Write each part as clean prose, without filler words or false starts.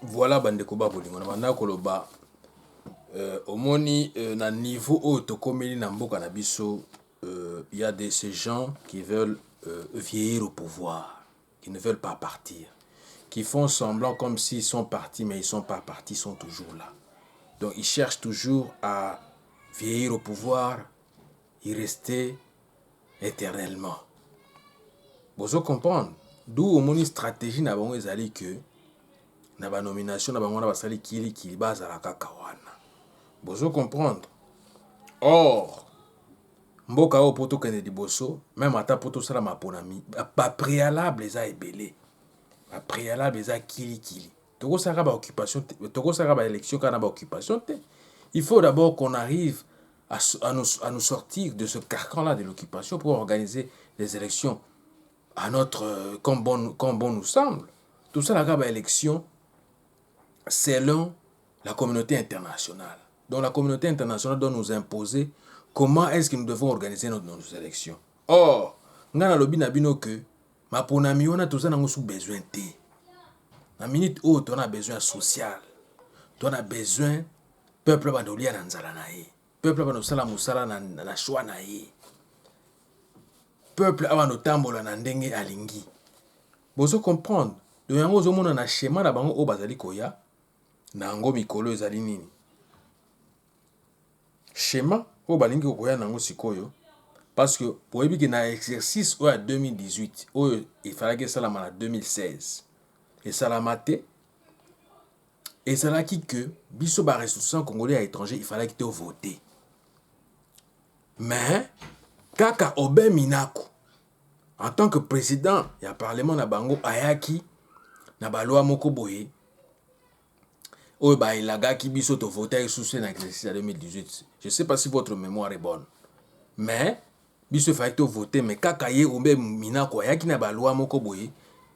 Voilà bandeko ba bolingo na banda koloba omoni na niveau oyo tokomeli na mboka na biso il y a de ces gens qui veulent vieillir au pouvoir, qui ne veulent pas partir, qui font semblant comme s'ils sont partis mais ils sont pas partis, ils sont toujours là. Donc ils cherchent toujours à vieillir au pouvoir, y rester éternellement. Vous comprendre? D'où omoni stratégie na bango ezali que na ba nomination na bango na basali kili bazala kaka wana. Bozo comprendre. Or mboka o poto kende liboso même ata poto sala maponami ba préalable eza ebele. Ba préalable eza kili. Toko saka ba occupation, toko saka ba élection kana ba occupation te. Il faut d'abord qu'on arrive à nous sortir de ce carcan-là de l'occupation pour organiser les élections à notre comme bon nous semble. Tout ça la ba élection selon la communauté internationale. Donc la communauté internationale doit nous imposer comment est-ce que nous devons organiser nos élections. Or, ngana lobi na bino que ma ponami wana tout ça nango sous besoin te. Na minute où on a besoin social, on a besoin peuple bandolia na nzala na ye. Peuple banosala musala na choix na ye. Peuple abano tambola na ndenge alingi. Bozo comprendre. Donc yango zomona na schéma na bango o bazali koya. Nango mikolo ezali nini schéma o balingi koya nango sikoyo parce que boyebi que na exercice o ya 2018 o il fallait que salama na 2016 et salamate et salaki que biso ba ressortissants congolais à étranger il fallait que te voter mais kaka Obe Minaku en tant que président ya parlement na bango ayaki na ba loi moko boye oyo ba ilagaki biso to voter sous un exercice en 2018. Je sais pas si votre mémoire est bonne. Mais biso fallait to voter mais kaka ye Obe Minaku ayaki na ba loi moko boye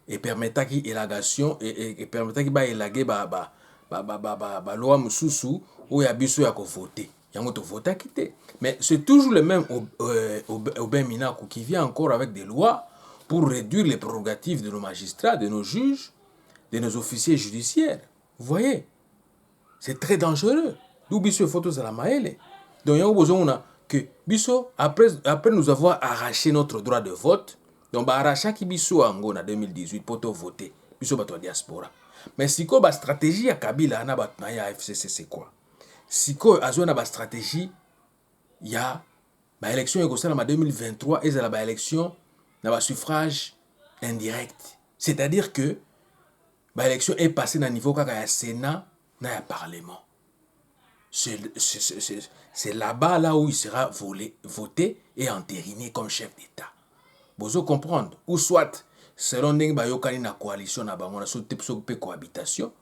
et permettaki élagation et permettaki ba élaguer ba loi mususu oyo ya biso ya ko voter. Yango to votaki te. Mais c'est toujours le même Obe Minaku qui vient encore avec des lois pour réduire les prérogatives de nos magistrats, de nos juges, de nos officiers judiciaires. Vous voyez? C'est très dangereux. D'où biso photos à la maëlle. Donc il y a besoin que biso après nous avoir arraché notre droit de vote, donc ba arracha ki biso ango na 2018 pour voter. Biso bato diaspora. Mais siko ba stratégie ya Kabila na bato na ya FCC c'est quoi? Siko azo na ba stratégie ya ba élection ekosala ma 2023 ezala ba élection na ba suffrage indirect. C'est-à-dire que ba élection est passée na niveau kaka ya Sénat na ya parlement. C'est là-bas là où il sera voté et entériné comme chef d'État. Bozo comprendre. Ou soit, selon ndenge bayokani na coalition na bango na so pe cohabitation,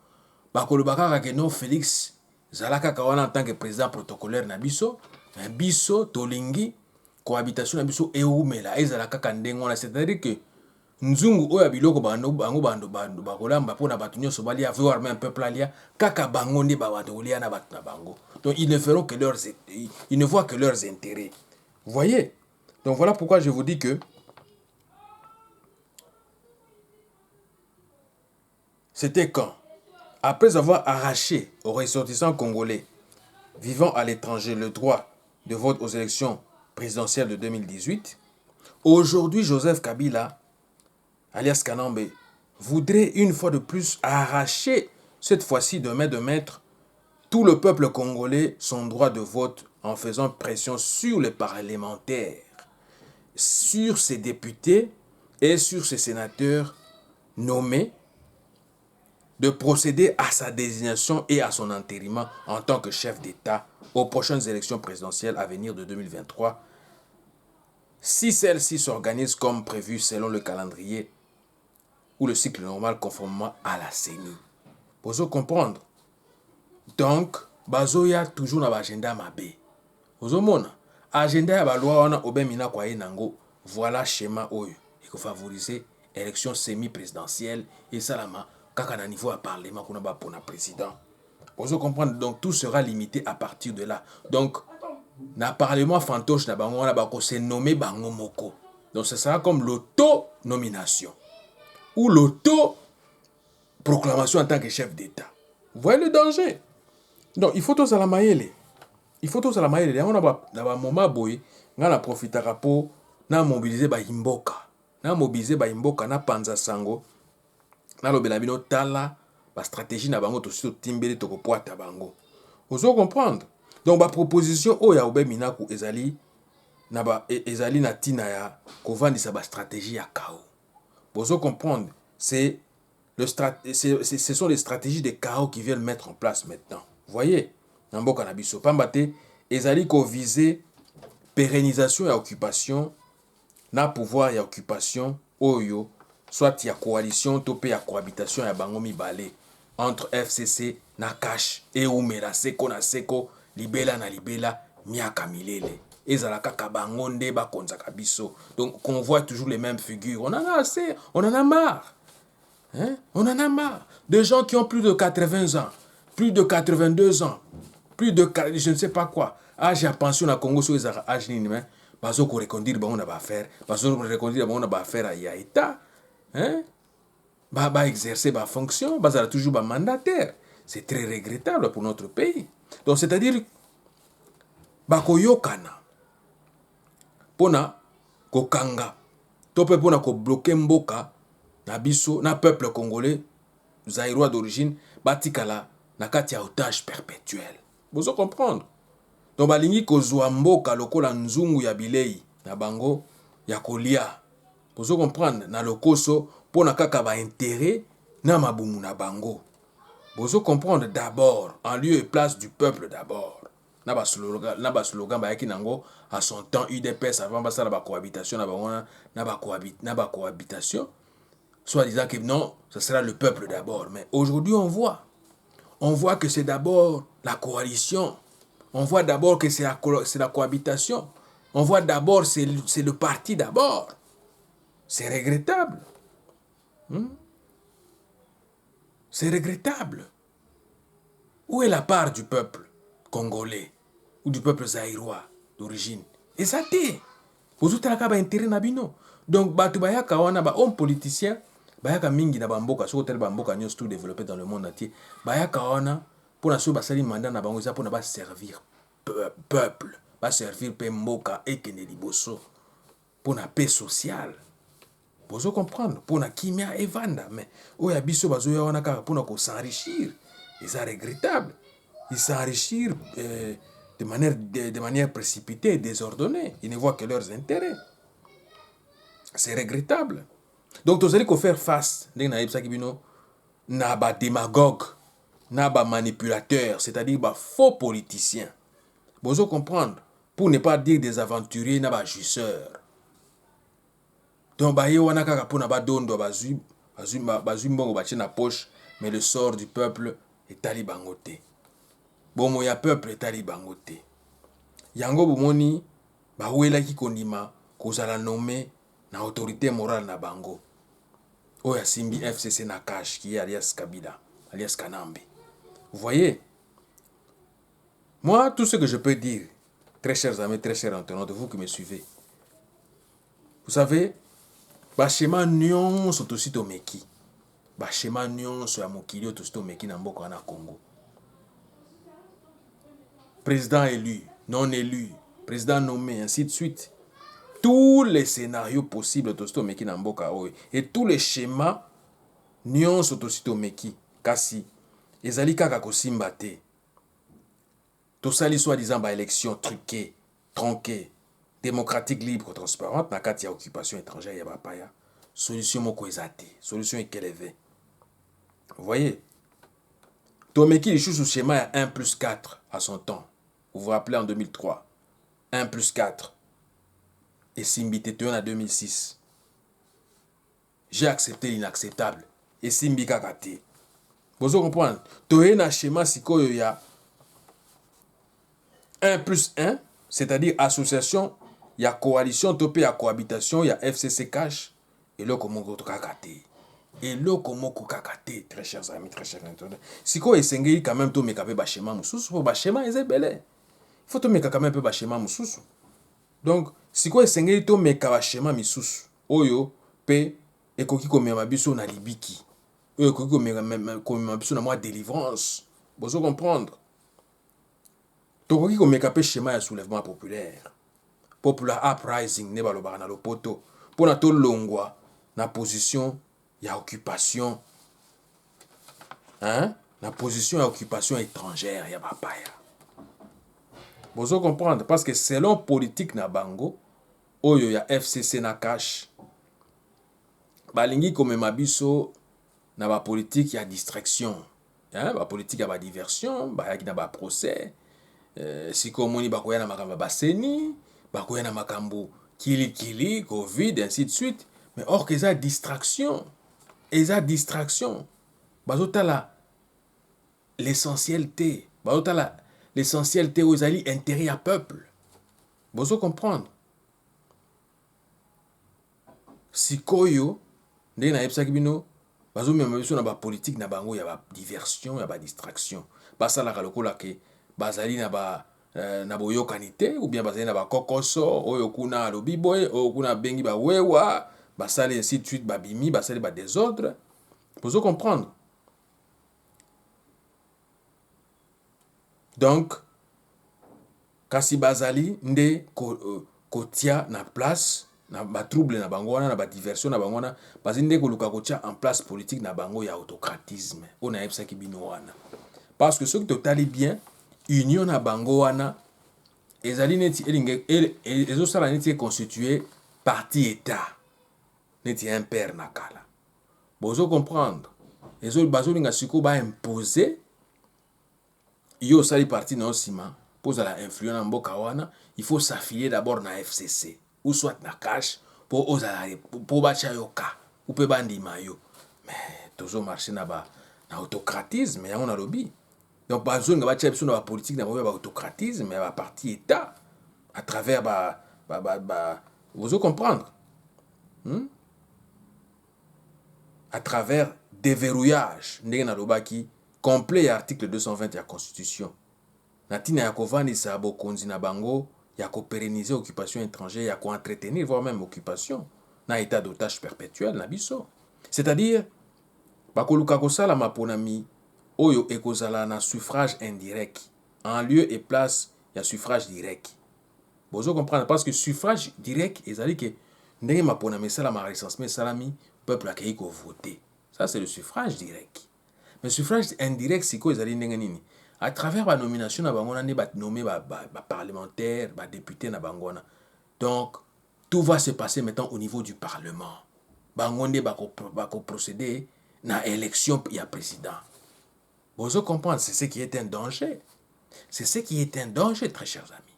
bakolobaka ke non Félix zalaka kawana en tant que président protocolaire na biso, biso tolingi cohabitation na biso eumela ezalaka ka ndenge wana, c'est-à-dire que nzungu oya biloko bango bakolamba pona bato nyonso balia voir même peuple alia kaka bango nde babadolia na bato na bango. Donc ils ne feront que ils ne voient que leurs intérêts. Vous voyez? Donc voilà pourquoi je vous dis que c'était quand après avoir arraché aux ressortissants congolais vivant à l'étranger le droit de vote aux élections présidentielles de 2018, aujourd'hui Joseph Kabila alias Kanambe, voudrait une fois de plus arracher, cette fois-ci de mettre tout le peuple congolais son droit de vote en faisant pression sur les parlementaires, sur ses députés et sur ses sénateurs nommés, de procéder à sa désignation et à son entérinement en tant que chef d'État aux prochaines élections présidentielles à venir de 2023, si celles-ci s'organisent comme prévu selon le calendrier ou le cycle normal conformément à la CENI. Vous comprendre? Donc, bazoya toujours na agenda mabe. Vous mona agenda ya baloi wana Obe Minaku nango, voilà schéma oyo. Il faut favoriser élection semi-présidentielle et salama kaka na niveau à parlement kuna ba pona président. Vous comprendre? Donc tout sera limité à partir de là. Donc na parlement fantoche na bango wana bako se nommer bango moko. Donc ce sera comme l'auto-nomination ou l'auto-proclamation en tant que chef d'État. Vous voyez le danger? Donc, il faut tous à la maïle. Il faut tous à la maïle. Il y a un moment boy, on a profité pour na mobiliser ba imboka. Na mobiliser ba imboka na panza sango. Na lobela bino tala ba stratégie na bango to sito timbele to ko poata bango. Vous comprendre? Donc ba proposition o ya obe minaku ezali na ba ezali na tina ya kovandisa ba stratégie ya chaos. Vous comprendre? Ce sont les stratégies de chaos qui viennent mettre en place maintenant. Vous voyez? Namboka na biso pambate ezali ko viser pérennisation et occupation na pouvoir et occupation oyo soit ya coalition to pe ya cohabitation ya bango mibale entre FCC na cash et umela seko na seko libela na libela miaka milele ezala kaka bango nde bakonzaka biso. Donc on voit toujours les mêmes figures. On en a assez, on en a marre. Hein? On en a marre. Des gens qui ont plus de 80 ans, plus de 82 ans, plus de je ne sais pas quoi. Âge à pension na Congo sur les âges ni mais bazo ko reconduire ba on a ba faire, bazo ko reconduire ba on a ba faire à état. Hein? Ba exercer ba fonction, ba toujours ba mandataire. C'est très regrettable pour notre pays. Donc c'est-à-dire ba koyokana pona kokanga to pe pona ko bloquer mboka na biso na peuple congolais zaïrois d'origine batikala na kati ya otage perpétuel. Vous comprendre? Donc balingi kozwa mboka lokola nzungu ya bilei na bango ya kolia. Vous comprendre? Na lokoso pona kaka ba intérêt na mabumu na bango. Vous comprendre? D'abord en lieu et place du peuple d'abord. Na ba slogan ba yaki nango à son temps UDPS avant ba sala ba cohabitation na ba cohabitation. Soit disant que non, ce sera le peuple d'abord. Mais aujourd'hui, on voit que c'est d'abord la coalition. On voit d'abord que c'est la cohabitation. On voit d'abord c'est le parti d'abord. C'est regrettable. C'est regrettable. Où est la part du peuple congolais ou du peuple zaïrois d'origine? Et ça t'est. Vous avez intérêt nabino. Donc, bayaka wana ba homme politicien, bayaka mingi na bamboka, so tel bamboka nyos tout développé dans le monde entier. Bayaka wana pour la basali mandat na bango za pour na ba servir peuple, ba servir pe mboka et kene liboso pour na paix sociale. Vous comprendre? Pour na kimia evanda, mais oya biso bazo ya wana kaka pour na ko s'enrichir. Et ça regrettable. Ils s'enrichir de manière précipitée et désordonnée. Ils ne voient que leurs intérêts. C'est regrettable. Donc, vous allez faire face na ba démagogue, na ba manipulateur, c'est-à-dire ba faux politiciens. Vous comprendre? Pour ne pas dire des aventuriers, na ba jusseurs. Donc, ba ye wana kaka pour na ba dondo bazui mbongo ba na poche, mais le sort du peuple est ali bangote. Bomo ya peuple est ali bangote. Yango bomoni ba wela ki kondima kozala nommé na autorité morale na bango. Oya simbi FCC na cash qui est alias Kabila, alias Kanambe. Vous voyez? Moi, tout ce que je peux dire, très chers amis, très chers internautes, vous qui me suivez, vous savez, bachema nyon sont aussi tomeki. Bachema nyon so ya mokili aussi tomeki na mboka na Congo. Président élu, non élu, président nommé, ainsi de suite. Tous les scénarios possibles de meki na mboka oyo et tous les schémas nyonso to meki kasi ezali kaka kosimba te. Tosali soi-disant ba élection truquée, tronquée, démocratique, libre, transparente na kati ya occupation étrangère ya bapaya. Solution moko ezate, solution ekeleve. Vous voyez? Tomeki les sous schéma ya 1+4 à son temps. Vous vous rappelez en 2003. 1+4. Et Simbi Tétéon en 2006. J'ai accepté l'inacceptable. Et Simbi Kakate. Vous comprenez? Toye na schéma siko yo ya 1+1, c'est-à-dire association, il y a coalition, topé ya cohabitation, il y a FCC cash, et là comment vous kakate. Et là comment vous kakate, très chers amis, très chers internautes. Siko esengeli quand même to mekabe ba schéma mususu, pour ba schéma ezebele. Il faut to meka quand même peu ba schéma mususu. Donc, si quoi esengeli to meka schéma misusu oyo pe ekoki komema biso na libiki oyo ekoki komema biso na mwa délivrance Vous comprendre. Tokoki komeka pe schéma ya soulèvement populaire. Popular uprising ne balobaka na lopoto. Pona to longwa na position ya occupation. Hein? Na position ya occupation étrangère ya bapaya. Vous comprendre parce que selon politique na bango oyo ya FCC na cash balingi komema biso na ba politique ya distraction. Hein? Ba politique ya ba diversion, ba yaki na ba procès. Siko moni bakoya na makambo baseni, bakoya na makambo kili, Covid, ainsi de suite. Mais or que ça distraction. Eza distraction. Bazotala l'essentiel te. Bazotala l'essentiel te aux alliés intérêt à peuple. Vous comprendre. Sikoyo, ndenge na yebisaki bino, bazomema biso na ba politique na bango ya ba diversion, ya ba distraction. Basalaka lokola ke bazali na ba na boyokani te ou bien bazali na ba kokoso oyo kuna alobi boye oyo kuna bengi ba wewa basali ainsi de suite babimi basali ba désordre. Vous comprendre. Donc kasi bazali nde kotia na place na ba trouble na bango wana na ba diversion na bango wana bazali nde koluka kotia en place politique na bango ya autocratisme on a yebisaki bino wana parce que ceux qui totali bien union na bango wana ezali neti ezosala neti constitué parti état neti un père na kala bozo comprendre bazolinga siko ba imposer yo osali parti na osima pozala influent na mboka wana il faut s'affilier d'abord na FCC ou soit na cash po ozala po bacha yo ka ou pe bandima yo mais tozo marcher na autocratisme yango na lobby. Donc, bazolinga bacha biso na ba politique na ba autocratisme ya ba parti état à travers vous comprendre. À travers déverrouillage ndenge na lobaki complet ya article 220 ya constitution. Na tina ya kovandisa bokonzi na bango ya ko pérenniser occupation étrangère ya ko entretenir voire même occupation na état d'otage perpétuel na biso. C'est-à-dire bakoluka kosala maponami oyo ekozala na suffrage indirect en lieu et place ya suffrage direct. Bozo comprendre parce que suffrage direct ezali que ndenge mapona mesala ma recensement salami peuple akei ko voter. Ça c'est le suffrage direct. Mais suffrage indirect siko ezali ndenge nini? À travers ba nomination na bango na ne ba nommer ba parlementaire, ba député na bango na. Donc tout va se passer maintenant au niveau du parlement. Bango nde ba ko procéder na élection ya président. Vous comprenez, c'est ce qui est un danger. C'est ce qui est un danger, très chers amis.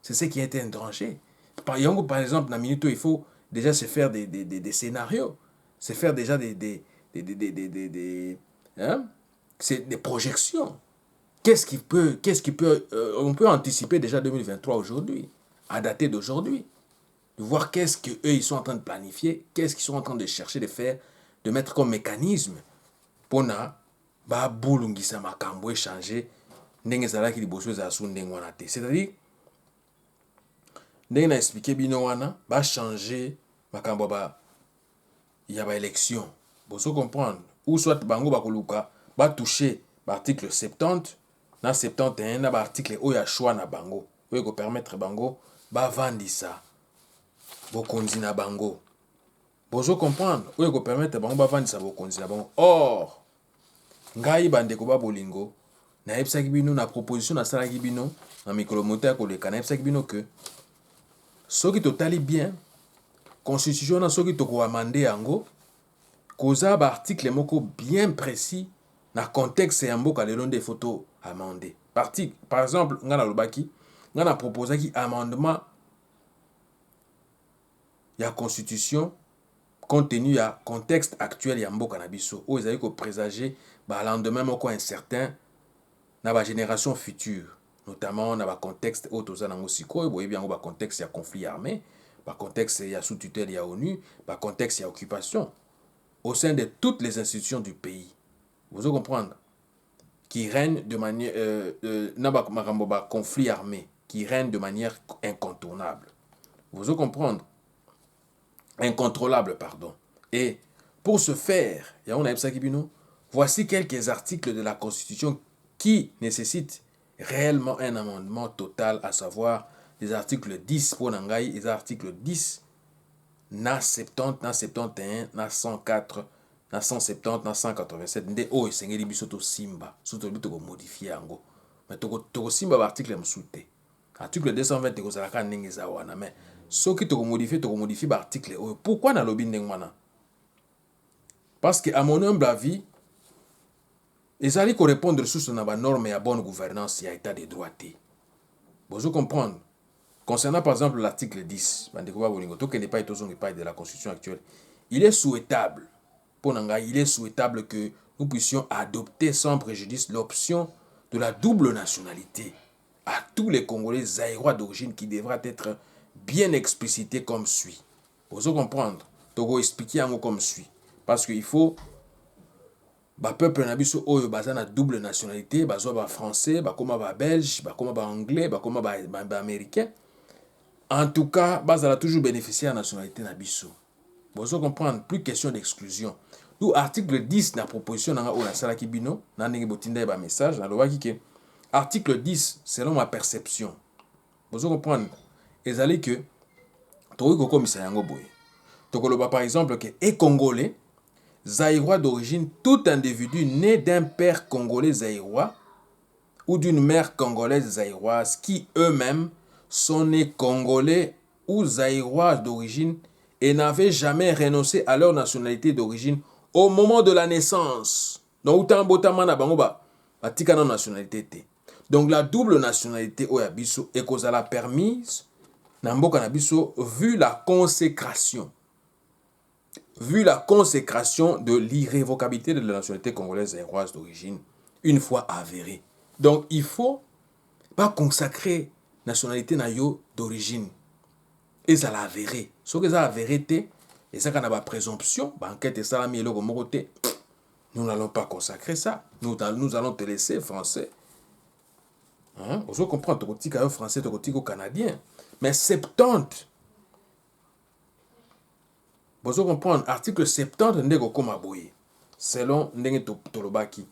C'est ce qui est un danger. Par exemple, dans minute, il faut déjà se faire des scénarios, se faire déjà des projections. On peut anticiper déjà 2023 aujourd'hui, à dater d'aujourd'hui, de voir qu'est-ce qu'eux ils sont en train de planifier, qu'est-ce qu'ils sont en train de chercher de faire, de mettre comme mécanisme pour ba bulungisa makambo échanger ndenge ezalaki liboso ezala su ndenge wana te. C'est-à-dire ndenge na expliqué bino wana ba changer makambo ya ba élection. Boso comprendre ou soit bango bakoluka ba toucher ba article 70 na 71 na ba article oyo ya choix na bango oyo ko permettre bango ba vandisa bokonzi na bango. Boso comprendre oyo ko permettre bango ba vandisa bokonzi na bango. Or ngai bandeko ba bolingo na yebisaki bino na proposition na salaki bino na mikolo moto ya koleka na yebisaki bino que soki totali bien constitution na soki toko amender yango koza ba article moko bien précis na contexte ya mboka lelo nde photo amender par exemple nga na lobaki nga na proposaki amendement ya constitution compte tenu ya contexte actuel ya mboka na biso oyo ezali ko présager ba lendemain moko incertain na ba génération future notamment na ba contexte oyo toza nango sikoyo boyebi yango ba contexte ya conflit armé ba contexte ya sous tutelle ya ONU ba contexte ya occupation au sein de toutes les institutions du pays. Vous comprenez qui règne de manière na ba makambo ba conflit armé qui règne de manière incontournable. Vous comprenez incontrôlable, pardon. Et pour ce faire, voici quelques articles de la Constitution qui nécessite réellement un amendement total, à savoir les articles 10 pour Nangaï, les articles 10, na 70, na 71, na 104, na 170, na 187, nde o esengeli biso to simba, surtout to modifier yango. Mais to simba ba article msute. Article 220 to zalaka ndenge za wana, mais soki to modifier ba article o. Pourquoi na lobi ndenge wana? Parce que à mon humble avis, ils allaient répondre sur la norme et à bonne gouvernance et à état de droit. Vous comprendre. Concernant par exemple l'article 10, de la Constitution actuelle, il est souhaitable, que nous puissions adopter sans préjudice l'option de la double nationalité à tous les Congolais zaïrois d'origine qui devra être bien explicité comme suit. Vous comprendre. Togo expliquer comme suit. Parce qu'il faut peuple na biso oyo baza na double nationalité, bazo ba français, bakoma ba belge, bakoma ba anglais, bakoma ba américain. En tout cas, bazala toujours bénéficier de la nationalité na biso. Vous comprendre, plus question d'exclusion. D'où article 10 de la proposition nanga oyo sala kibino, na ndenge botinda ba message na lobaki ke article 10 selon ma perception. Vous comprendre, ezali que tokoki kokomisa yango boye. Tokoloba par exemple que et congolais zaïrois d'origine, tout individu né d'un père congolais zaïrois ou d'une mère congolaise zaïroise qui eux-mêmes sont nés congolais ou zaïrois d'origine et n'avaient jamais renoncé à leur nationalité d'origine au moment de la naissance. Donc, donc la double nationalité au yabiso est causala permise namboka nabiso vu la consécration de l'irrévocabilité de la nationalité congolaise zaïroise d'origine, une fois avérée. Donc, il faut pas consacrer la nationalité d'origine. Et ça l'a avéré. Ce que ça a avéré, et ça qu'on a la présomption, enquête et ça nous n'allons pas consacrer ça. Nous allons te laisser français. Hein? Vous comprenez, tu es français, tu es canadien. Mais 70. Vous comprenez, article 70 ndeko koma boye. Selon ndenge tolobaki.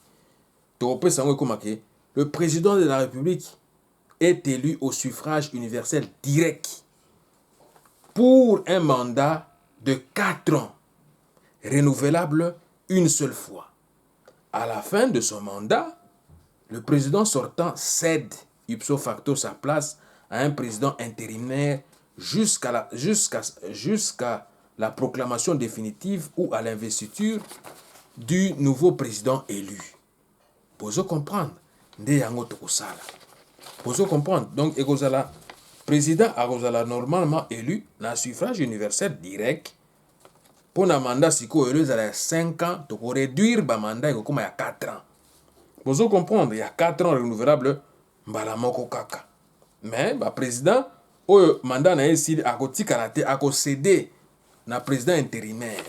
Le président de la République est élu au suffrage universel direct pour un mandat de 4 ans, renouvelable une seule fois. À la fin de son mandat, le président sortant cède ipso facto sa place à un président intérimaire jusqu'à la proclamation définitive ou à l'investiture du nouveau président élu. Vous comprendre, vous comprendre. Donc, le président a normalement élu dans suffrage universel direct pour un mandat siko élu à 5 ans, pour réduire le mandat il y a 4 ans. Vous comprendre, il y a 4 ans renouvelable, mbalamoko kaka. Mais le président, le mandat n'a pas cédé na président intérimaire.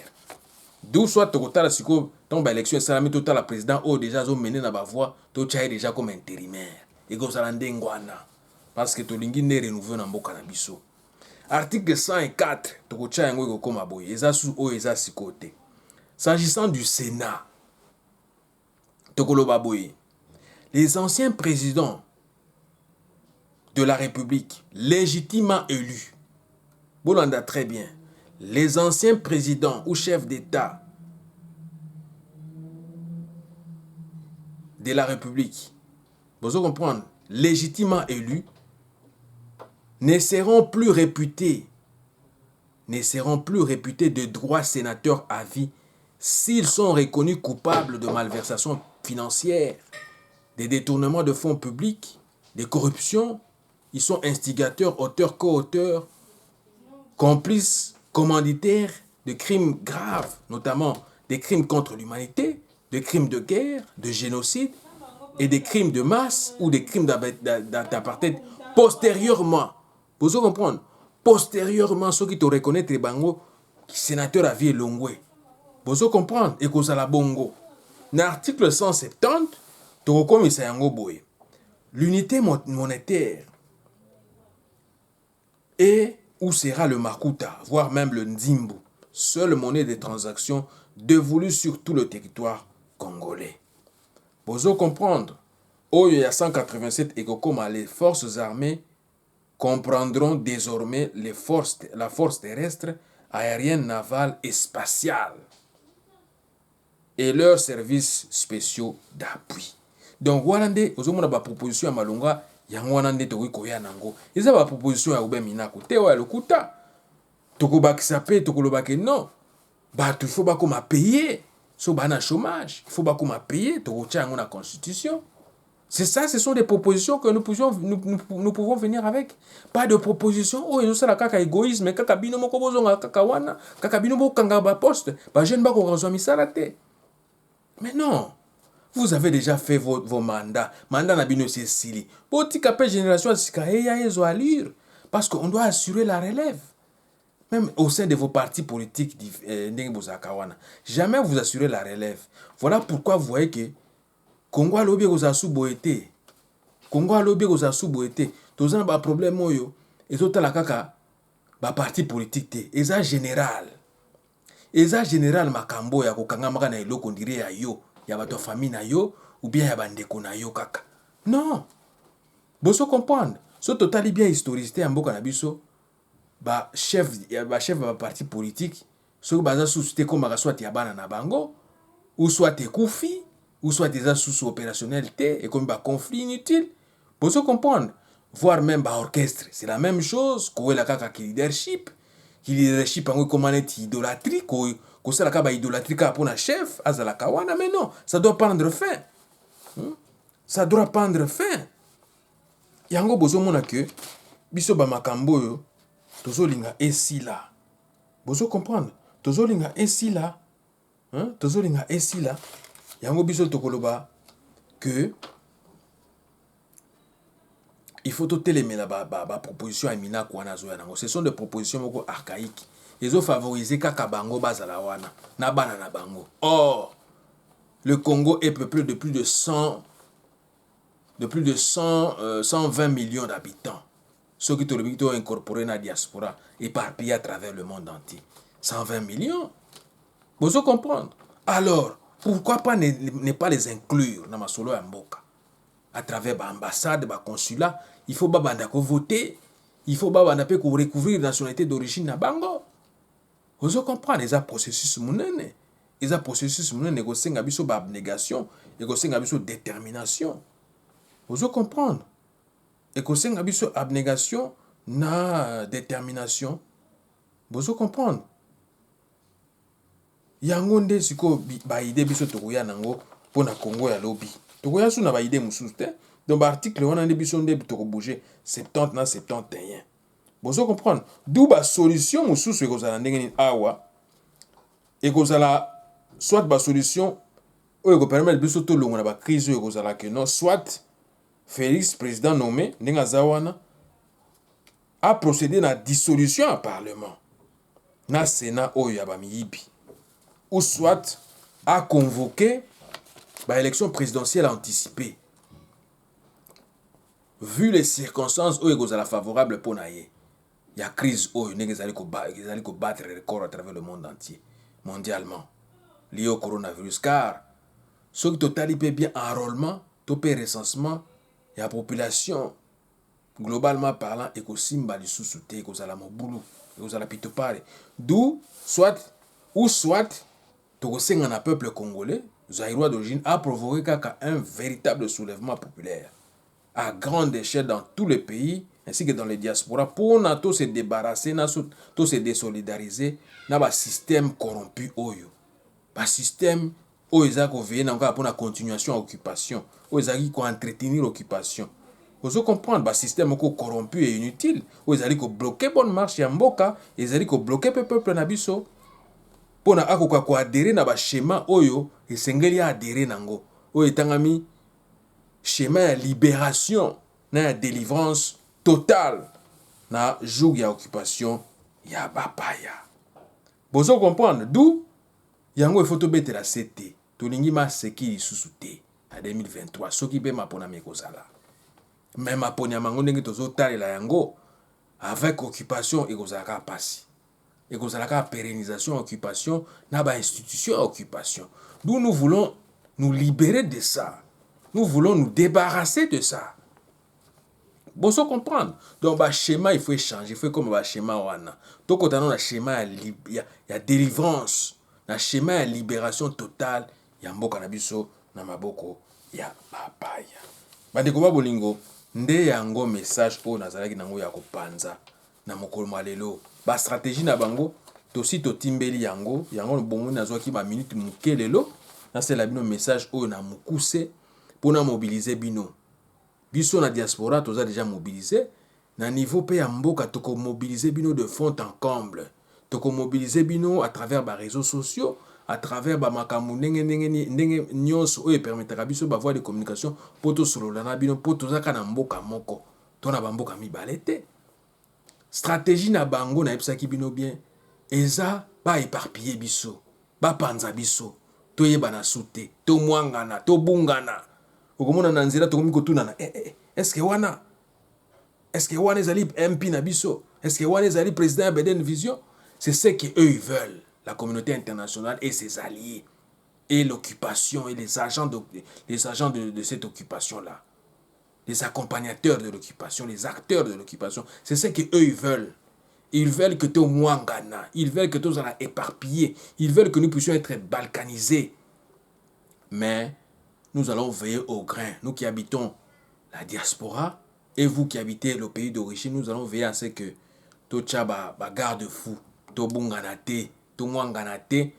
D'où soit total siko tombe élection salami total président o déjà zo mené na ba voix to tchaye déjà comme intérimaire et go zalande ngwana parce que to lingi ne renouveler na mboka na biso. Article 104 to tchaye ngo comme aboye eza sous o eza sikote. S'agissant du Sénat to koloba boye, les anciens présidents de la République légitimement élus, bolanda très bien, les anciens présidents ou chefs d'État de la République, vous comprenez, légitimement élus, ne seront plus réputés de droits sénateurs à vie s'ils sont reconnus coupables de malversations financières, des détournements de fonds publics, de corruption. Ils sont instigateurs, auteurs, co-auteurs, complices, commanditaires de crimes graves, notamment des crimes contre l'humanité, des crimes de guerre, de génocide et des crimes de masse ou des crimes d'apartheid postérieurement. Vous comprenez? Postérieurement, ceux qui te reconnaissent les bango, sénateur à vie longwe. Vous comprenez? Et cause à la bongo. Dans l'article 170, tu reconnais ça yango boy. L'unité monétaire et où sera le makuta, voire même le nzimbu, seule monnaie de transaction dévolue sur tout le territoire congolais. Vous comprenez? Oyo ya 187 ekokoma les forces armées comprendront désormais la force terrestre, aérienne, navale et spatiale et leurs services spéciaux d'appui. Donc wana nde ozomona ba proposition ya malonga yango wana nde tokoki koya nango. Eza ba proposition ya Aubin Minaku te ya lokuta. Tokobakisa pe tokolobake non. Bato il faut bakoma payer. So bana chômage, il faut bakoma payer tokotia yango na constitution. C'est ça, ce sont des propositions que nous pouvons venir avec. Pas de propositions. Oh, nous sommes kaka égoïsme, kaka bino moko bozonga kaka wana, kaka bino moko kanga ba poste, ba jeune bako razwa misala te. Mais non. Vous avez déjà fait vos mandats. Mandat na bino c'est sili. Boti kapé génération sika ya ezo allure parce qu'on doit assurer la relève. Même au sein de vos partis politiques ndenge bozaka wana. Jamais vous assurez la relève. Voilà pourquoi vous voyez que Congo alobi koza suboete. Congo alobi koza suboete. Tozana ba problème oyo ezotala kaka ba parti politique te. Eza général. Eza général makambo ya kokanga maka na eloko ndire ya yo, ya bato famille na yo ou bien ya bandeko na yo kaka. Non. Boso comprendre. So totali bien historicité ya mboka na biso ba chef ba parti politique so baza société comme soit ya bana na bango ou soit ekufi ou soit des sous opérationnels et comme un conflit inutile. Pour se comprendre, voire même un orchestre, c'est la même chose. Qu'on la kaka leadership, en comment est idolâtrie, qu'on la kaba idolâtrie pour un chef, azala kawana, mais non, ça doit prendre fin. Ça doit prendre fin. Yango bozo mona que biso ba makambo yo tozo linga esi là. Bozo comprendre, tozo linga esi là. Tozo linga esi là. Yango biso tokoloba que il faut tout télémer la proposition à Mina Kwana Zoya nango. Ce sont des propositions moko archaïques. Ils ont favorisé kaka bango bazala wana na bana na bango. Or, le Congo est peuplé de plus de 120 millions d'habitants. Ceux qui ont incorporé la diaspora éparpillés à travers le monde entier. 120 millions. Vous comprendre? Alors, pourquoi pas ne pas les inclure dans ma solo ya mboka à travers l'ambassade, le consulat? Il faut babanda ko voter, il faut babanda pe ko recouvrir la nationalité d'origine na bango. Vous comprendre? Les processus munene, les processus munene ko senga biso ba abnégation et ko senga biso détermination. Vous comprendre? Et ko senga biso abnégation na détermination. Vous comprendre? Yango nde siko ba idée biso tokoya nango pona Congo ya lobi. Tokoya suna ba idée mususu te. Donc ba article wana nde biso nde toko bouger 70 na 71. Bozo comprendre. D'où ba solution mususu ekozala ndenge nini awa. Ekozala soit ba solution oyo ko permettre biso to longo na ba crise oyo ekozala que non soit Félix président nommé ndenge azawana a procédé na dissolution en parlement. Na Sénat oyo ya ba miyibi. Ou soit à convoquer l'élection présidentielle anticipée. Vu les circonstances où il est favorable pour naïe, il y a crise où il y a battre les records à travers le monde entier, mondialement, lié au coronavirus. Car ce qui total peut bien enrôlement, topé recensement, il y a population globalement parlant et que simba li sous-souté, que ça la moboulou, que ça la pitopare. D'où soit un peuple congolais, zaïrois d'origine, a provoqué un véritable soulèvement populaire à grande échelle dans tous les pays ainsi que dans les diasporas pour tout se débarrasser, tout se désolidariser dans le système corrompu oyo. Le système oyo ezako veiller encore pour la continuation occupation, oyo ezaki ko entretenir l'occupation. Vous comprenez, le système corrompu et inutile, oyo ezali ko bloquer bonne marche ya mboka, ezali ko bloquer peuple na biso. Pour na akoka ko adhérer na ba schéma oyo esengeli adhérer nango oyo etangami schéma ya libération na ya délivrance totale na joug ya occupation ya bapaya. Bozo comprendre d'où yango il faut to betela CT tolingi ma seki lisusu te à 2023 soki be mapona mekozala même maponi ya mango ndenge tozotalela yango avec occupation ekozalaka pasi. Et que la pérennisation, occupation, n'a pas institution, occupation. D'où nous voulons nous libérer de ça. Nous voulons nous débarrasser de ça. Bon, ça comprendre. Donc, le schéma, il faut échanger. Il faut comme le schéma. Donc, quand on a un schéma, il y a délivrance. Un schéma de libération totale. Il y a un cannabis, namaboko, il y a papaya. Bandeko ba bolingo, nde yango message po nazalaki nango ya kopanza na mokolo malelo. Ba stratégie na bango, tosi to timbeli yango, yango bongo nazwaki ba minute muke lelo. Na c'est la bino message oyo na mukuse pour na mobiliser bino. Biso na diaspora toza déjà mobilisé na niveau pe ya mboka toko mobiliser bino de fond en comble. Toko mobiliser bino à travers ba réseaux sociaux, à travers ba makamu ndenge nyonso oyo permettra biso ba voie de communication poto solola na bino poto zaka na mboka moko to na ba mboka mibale te. Stratégie na bango na yebisaki bino bien eza ba éparpiller biso, ba panza biso, to yeba na sute, to mwangana, to bungana. Okomona na nzela tokomi kotunana est-ce que wana ezali MP na biso, est-ce que wana ezali président Beden Vision? C'est ce que eux ils veulent, la communauté internationale et ses alliés et l'occupation et les agents de cette occupation là, les accompagnateurs de l'occupation, les acteurs de l'occupation. C'est ce que eux ils veulent. Ils veulent que tu es mwangana, ils veulent que tu sois éparpillé, ils veulent que nous puissions être balkanisés. Mais nous allons veiller au grain. Nous qui habitons la diaspora et vous qui habitez le pays d'origine, nous allons veiller à ce que to tchaba ba garde-fou, to bunganate, to mwanganate,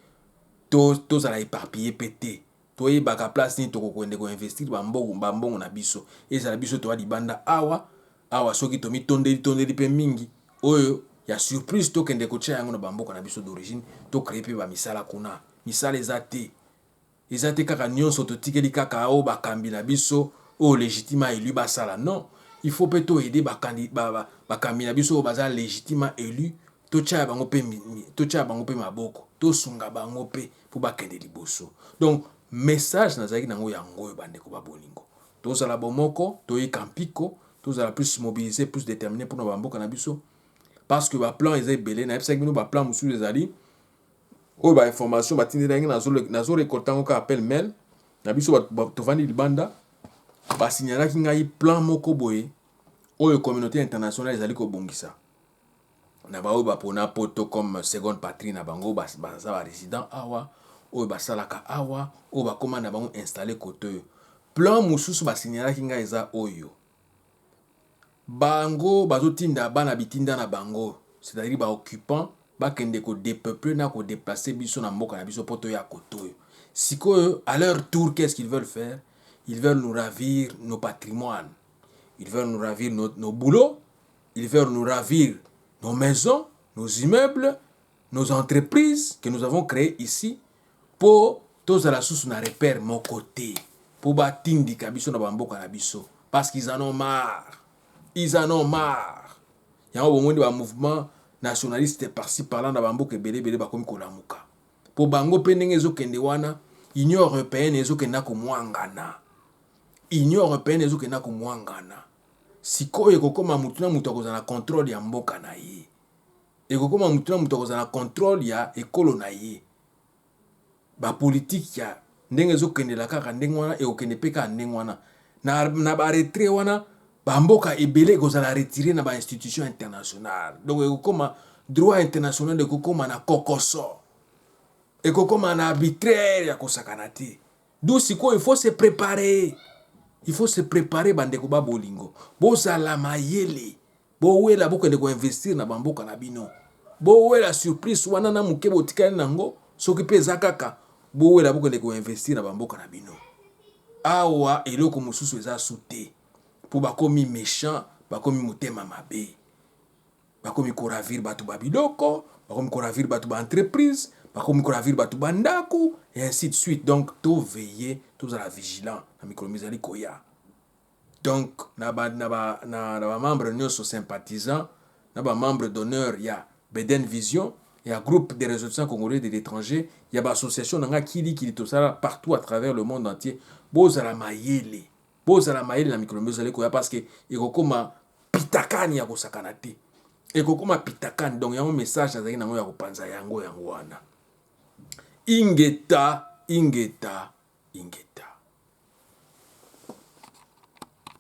to zala éparpillé pété. To y baka place ni to ko investir bambongo na biso. Et ça la biso to di banda awa soki to mi tondeli pe mingi. Oyo ya surprise to kende ko tcha yango na bamboko na biso d'origine, to créer pe ba misala kuna. Misala ezate. Ezate kaka nyonso to tikeli kaka o bakambi na biso o légitimement élu basala. Non, il faut plutôt aider bakambi na biso o baza légitimement élu to tcha bango pe maboko to sunga bango pe pour bakende liboso. Donc message nazaki nango yango bandeko ba bolingo. To zala bomoko, to ikampiko, to zala plus mobilisé, plus déterminé pour na bamboka na biso parce que ba plan ezay belé na epsaki bino ba plan musu ezali. Oh ba information batindi nangi nazo récolter ka appel mail na biso tovandi libanda ba signalaki ngai plan moko boye oyo communauté internationale ezali ko bongisa na ba oyo ba pona poto comme seconde patrie na bango ba résident awa oyo ba salaka awa oyo ba komanda bango installer côté plan mususu ba signalaki ngai eza oyo bango bazotinda bana bitinda na bango, c'est-à-dire ba occupant bakende ko dépeupler na ko déplacer biso na mboka na biso poto ya koto. Siko à leur tour qu'est-ce qu'ils veulent faire? Ils veulent nous ravir nos patrimoines. Ils veulent nous ravir nos boulots, ils veulent nous ravir nos maisons, nos immeubles, nos entreprises que nous avons créées ici pour tous à la source na repère mon côté pour batindi kabiso na bamboka na biso parce qu'ils en ont marre. Ils en ont marre. Il y a un mouvement nationaliste par-ci par-là na bamboka belé bakomi kolamuka. Pour bango pendenge ezokende wana, Union européenne ezokenda ko mwangana. Union européenne ezokenda ko mwangana. Sikoyo ekokoma mutu na mutu akozala contrôle ya mboka na ye. Ekokoma mutu na mutu akozala contrôle ya ekolo na ye. Ba politique ya ndenge ezokendela kaka ndenge wana ekokende pe kaka ndenge wana. Na ba retrait wana bamboka ebele kozala retiré na ba institution internationale. Donc ekokoma droit international ekokoma na kokoso. Ekokoma na arbitraire ya kosakana te. Donc siko il faut se préparer. Il faut se préparer bandeko ba bolingo. Bozala mayele. Bowela bokende ko investir na bamboka na bino. Bowela surprise wana na muke botikali nango soki pe zakaka. Bowela bokende ko investir na bamboka na bino. Awa eloko mususu eza sute. Pour bakomi méchant, bakomi motema mabe. Bakomi koravir batu babiloko, bakomi koravir batu ba entreprise, bakomi koravir batu bandaku et ainsi de suite. Donc tout veiller, tout à la vigilant na mikolo mizali koya. Donc na ba membre nyonso sympathisant, na ba membre d'honneur ya Beden Vision, il y a groupe des ressortissants congolais de l'étranger, il y a ba association nanga kili to sala partout à travers le monde entier. Bozala mayele. Bozala mayele na mikolo mizali koya parce que ekokoma pitakani ya kosakana te. Ekokoma pitakani donc yango message azali nango ya kopanza yango wana. Ingeta.